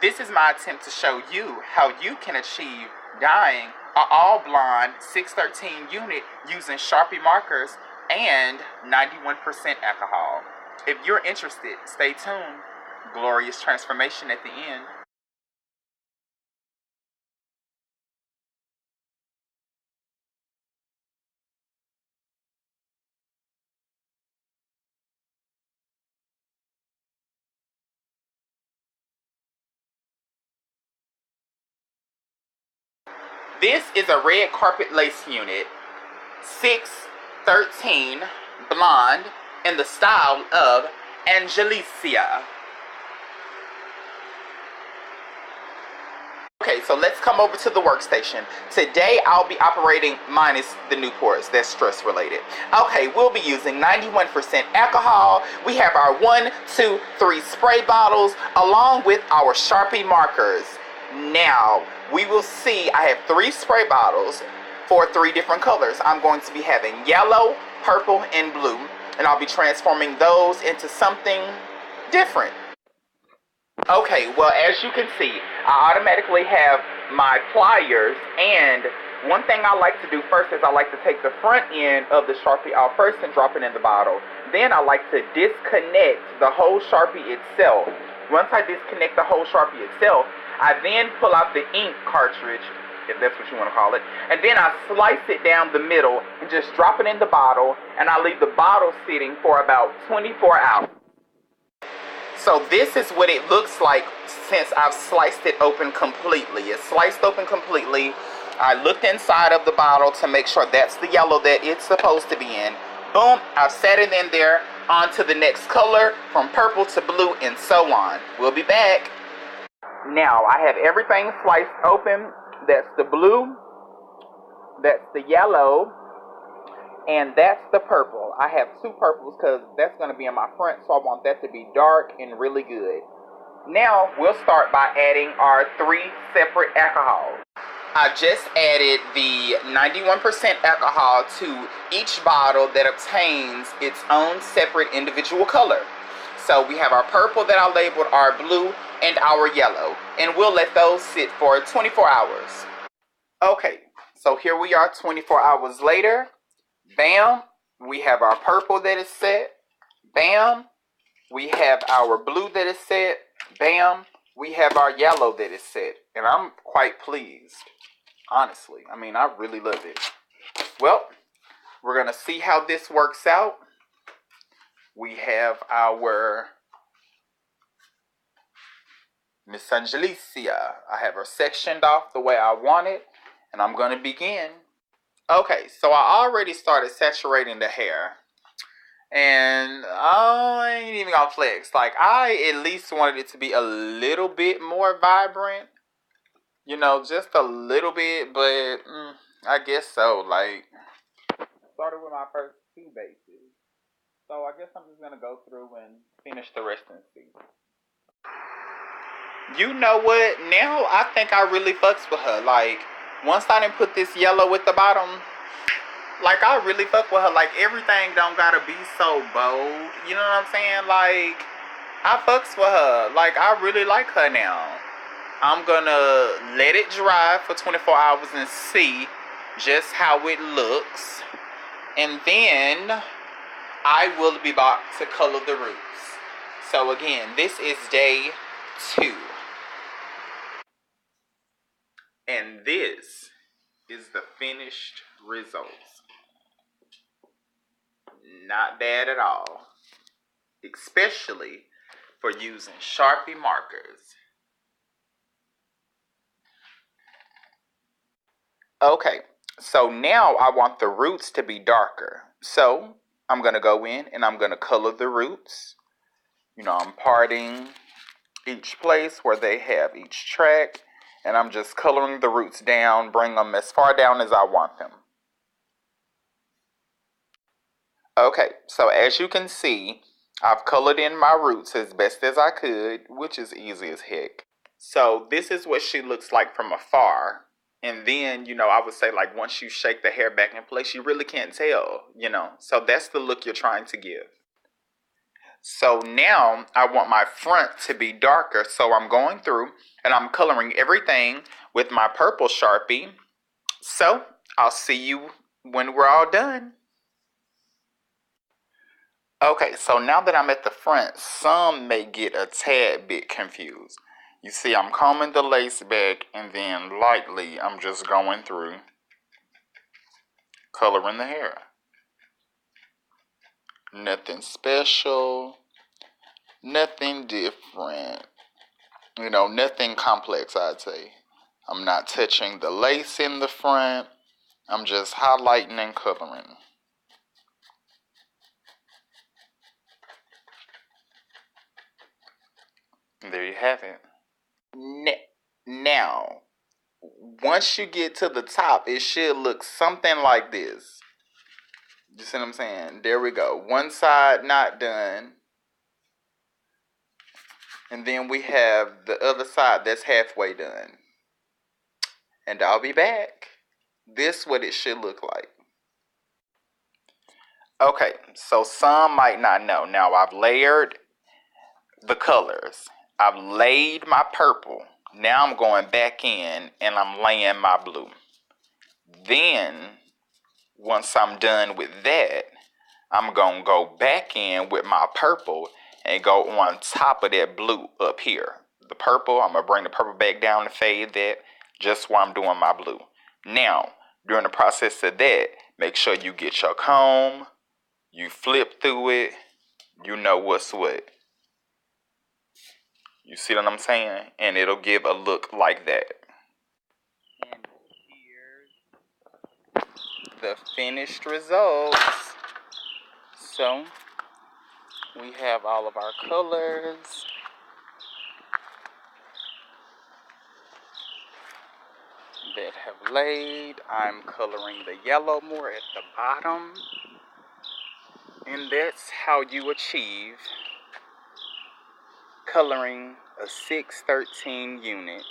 This is my attempt to show you how you can achieve dyeing an all blonde 613 unit using Sharpie markers and 91% alcohol. If you're interested, stay tuned. Glorious transformation at the end. This is a red carpet lace unit, 613 blonde, in the style of Angelicia. Okay, so let's come over to the workstation. Today I'll be operating minus the Newports, that's stress related. Okay, we'll be using 91% alcohol. We have our 1, 2, 3 spray bottles along with our Sharpie markers. Now, we will see I have 3 spray bottles for 3 different colors. I'm going to be having yellow, purple, and blue, and I'll be transforming those into something different. Okay, well, as you can see, I automatically have my pliers, and one thing I like to do first is I like to take the front end of the Sharpie out first and drop it in the bottle. Then I like to disconnect the whole Sharpie itself. Once I disconnect the whole Sharpie itself, I then pull out the ink cartridge, if that's what you want to call it, and then I slice it down the middle and just drop it in the bottle, and I leave the bottle sitting for about 24 hours. So this is what it looks like since I've sliced it open completely. It's sliced open completely. I looked inside of the bottle to make sure that's the yellow that it's supposed to be in. Boom, I've set it in there. On to the next color, from purple to blue and so on. We'll be back. Now, I have everything sliced open. That's the blue, that's the yellow, and that's the purple. I have 2 purples because that's going to be in my front, so I want that to be dark and really good. Now, we'll start by adding our 3 separate alcohols. I just added the 91% alcohol to each bottle that obtains its own separate individual color. So we have our purple that I labeled, our blue, and our yellow. And we'll let those sit for 24 hours. Okay, so here we are 24 hours later. Bam, we have our purple that is set. Bam, we have our blue that is set. Bam, we have our yellow that is set. And I'm quite pleased, honestly. I mean, I really love it. Well, we're going to see how this works out. We have our Miss Angelicia. I have her sectioned off the way I want it, and I'm going to begin. Okay, so I already started saturating the hair, and I ain't even gonna flex. Like, I at least wanted it to be a little bit more vibrant, you know, just a little bit, but I guess so. Like, I started with my first 2 bases, so I guess I'm just gonna go through and finish the rest and see. You know what? Now I think I really fucks with her. Like, once I didn't put this yellow at the bottom, like, I really fuck with her. Like, everything don't gotta be so bold. You know what I'm saying? Like, I fucks with her. Like, I really like her now. I'm gonna let it dry for 24 hours and see just how it looks. And then I will be back to color the roots. So again, this is day 2. And this is the finished results. Not bad at all. Especially for using Sharpie markers. Okay, so now I want the roots to be darker. So I'm going to go in and I'm going to color the roots. You know, I'm parting each place where they have each track. And I'm just coloring the roots down, bring them as far down as I want them. Okay, so as you can see, I've colored in my roots as best as I could, which is easy as heck. So this is what she looks like from afar. And then, you know, I would say, like, once you shake the hair back in place, you really can't tell, you know. So that's the look you're trying to give. So now I want my front to be darker, so I'm going through and I'm coloring everything with my purple Sharpie. So I'll see you when we're all done. Okay, so now that I'm at the front, some may get a tad bit confused. You see, I'm combing the lace back and then lightly I'm just going through coloring the hair. Nothing special, nothing different. You know, nothing complex, I'd say. I'm not touching the lace in the front. I'm just highlighting and coloring. And there you have it. Now, once you get to the top, it should look something like this. You see what I'm saying? There we go. One side not done. And then we have the other side that's halfway done. And I'll be back. This what it should look like. Okay, so some might not know. Now I've layered the colors. I've laid my purple. Now I'm going back in and I'm laying my blue. Then, once I'm done with that, I'm going to go back in with my purple and go on top of that blue up here. The purple, I'm going to bring the purple back down and fade that just while I'm doing my blue. Now, during the process of that, make sure you get your comb, you flip through it, you know what's what. You see what I'm saying? And it'll give a look like that. And here's the finished results. So, we have all of our colors. That have laid. I'm coloring the yellow more at the bottom. And that's how you achieve coloring a 613 unit.